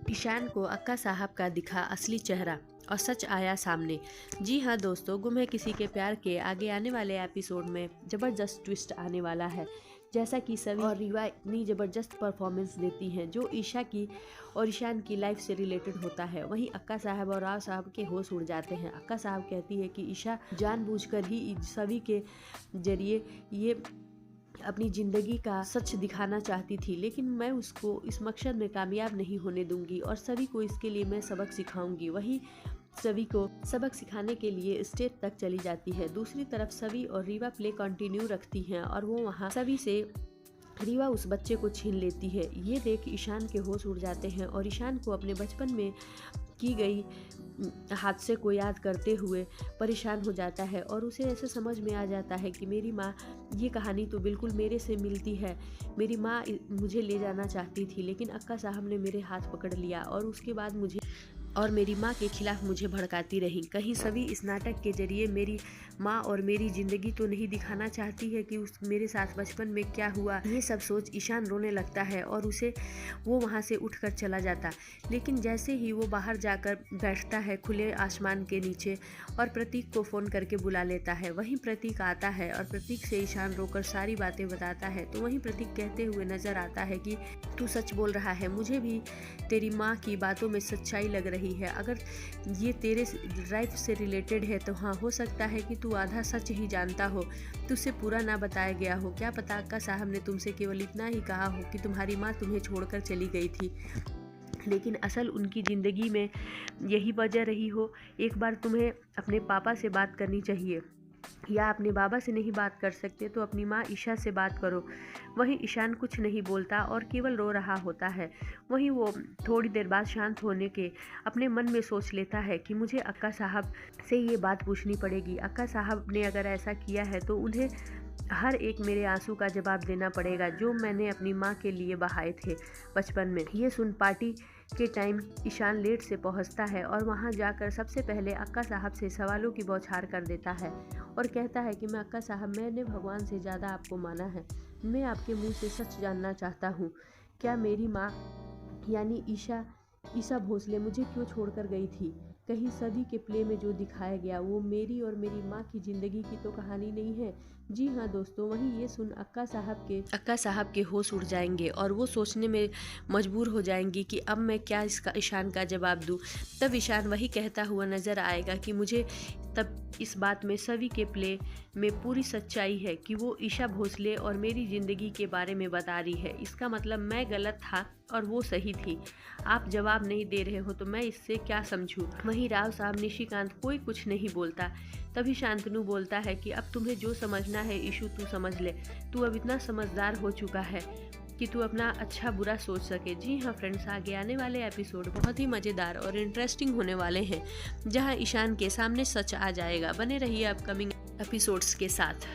ईशान को अक्का साहब का दिखा असली चेहरा और सच आया सामने। जी हाँ दोस्तों, गुम है किसी के प्यार के आगे आने वाले एपिसोड में ज़बरदस्त ट्विस्ट आने वाला है। जैसा कि सभी और रीवा इतनी ज़बरदस्त परफॉर्मेंस देती हैं जो ईशा की और ईशान की लाइफ से रिलेटेड होता है, वहीं अक्का साहब और राव साहब के होश उड़ जाते हैं। अक्का साहब कहती है कि ईशा जानबूझकर ही सभी के जरिए ये अपनी ज़िंदगी का सच दिखाना चाहती थी, लेकिन मैं उसको इस मकसद में कामयाब नहीं होने दूंगी और सभी को इसके लिए मैं सबक सिखाऊंगी। वही सभी को सबक सिखाने के लिए स्टेज तक चली जाती है। दूसरी तरफ सभी और रीवा प्ले कंटिन्यू रखती हैं और वो वहाँ सभी से रीवा उस बच्चे को छीन लेती है। ये देख ईशान के होश उड़ जाते हैं और ईशान को अपने बचपन में की गई हादसे को याद करते हुए परेशान हो जाता है और उसे ऐसे समझ में आ जाता है कि मेरी माँ, ये कहानी तो बिल्कुल मेरे से मिलती है। मेरी माँ मुझे ले जाना चाहती थी, लेकिन अक्का साहब ने मेरे हाथ पकड़ लिया और उसके बाद मुझे और मेरी माँ के खिलाफ मुझे भड़काती रही। कहीं सभी इस नाटक के जरिए मेरी माँ और मेरी ज़िंदगी तो नहीं दिखाना चाहती है कि उस मेरे साथ बचपन में क्या हुआ। ये सब सोच ईशान रोने लगता है और वो वहाँ से उठकर चला जाता। लेकिन जैसे ही वो बाहर जाकर बैठता है खुले आसमान के नीचे और प्रतीक को फ़ोन करके बुला लेता है, वहीं प्रतीक आता है और प्रतीक से ईशान रोकर सारी बातें बताता है। तो वहीं प्रतीक कहते हुए नज़र आता है कि तू सच बोल रहा है, मुझे भी तेरी माँ की बातों में सच्चाई लग रही है। अगर ये तेरे लाइफ से रिलेटेड है तो हाँ, हो सकता है कि तू आधा सच ही जानता हो, तुझसे पूरा ना बताया गया हो। क्या पता अक्का साहब ने तुमसे केवल इतना ही कहा हो कि तुम्हारी माँ तुम्हें छोड़कर चली गई थी, लेकिन असल उनकी ज़िंदगी में यही वजह रही हो। एक बार तुम्हें अपने पापा से बात करनी चाहिए, या अपने बाबा से नहीं बात कर सकते तो अपनी माँ ईशा से बात करो। वहीं ईशान कुछ नहीं बोलता और केवल रो रहा होता है। वहीं वो थोड़ी देर बाद शांत होने के अपने मन में सोच लेता है कि मुझे अक्का साहब से ये बात पूछनी पड़ेगी। अक्का साहब ने अगर ऐसा किया है तो उन्हें हर एक मेरे आंसू का जवाब देना पड़ेगा जो मैंने अपनी माँ के लिए बहाए थे बचपन में। ये सुन पार्टी के टाइम ईशान लेट से पहुंचता है और वहां जाकर सबसे पहले अक्का साहब से सवालों की बौछार कर देता है और कहता है कि मैं अक्का साहब, मैंने भगवान से ज़्यादा आपको माना है। मैं आपके मुंह से सच जानना चाहता हूँ, क्या मेरी माँ यानी ईशा भोसले मुझे क्यों छोड़कर गई थी? कहीं सभी के प्ले में जो दिखाया गया वो मेरी और मेरी माँ की ज़िंदगी की तो कहानी नहीं है। जी हाँ दोस्तों, वहीं ये सुन अक्का साहब के होश उड़ जाएंगे और वो सोचने में मजबूर हो जाएंगी कि अब मैं क्या इसका ईशान का जवाब दूँ। तब ईशान वही कहता हुआ नज़र आएगा कि मुझे तब इस बात में सभी के प्ले में पूरी सच्चाई है कि वो ईशा भोसले और मेरी ज़िंदगी के बारे में बता रही है। इसका मतलब मैं गलत था और वो सही थी। आप जवाब नहीं दे रहे हो तो मैं इससे क्या समझूं? वहीं राव साहब, निशिकांत, कोई कुछ नहीं बोलता। तभी शांतनु बोलता है कि अब तुम्हें जो समझना है ईशु तू समझ ले, तू अब इतना समझदार हो चुका है कि तू अपना अच्छा बुरा सोच सके। जी हाँ फ्रेंड्स, आगे आने वाले एपिसोड बहुत ही मज़ेदार और इंटरेस्टिंग होने वाले हैं, जहाँ ईशान के सामने सच आ जाएगा। बने रहिए अपकमिंग एपिसोड्स के साथ।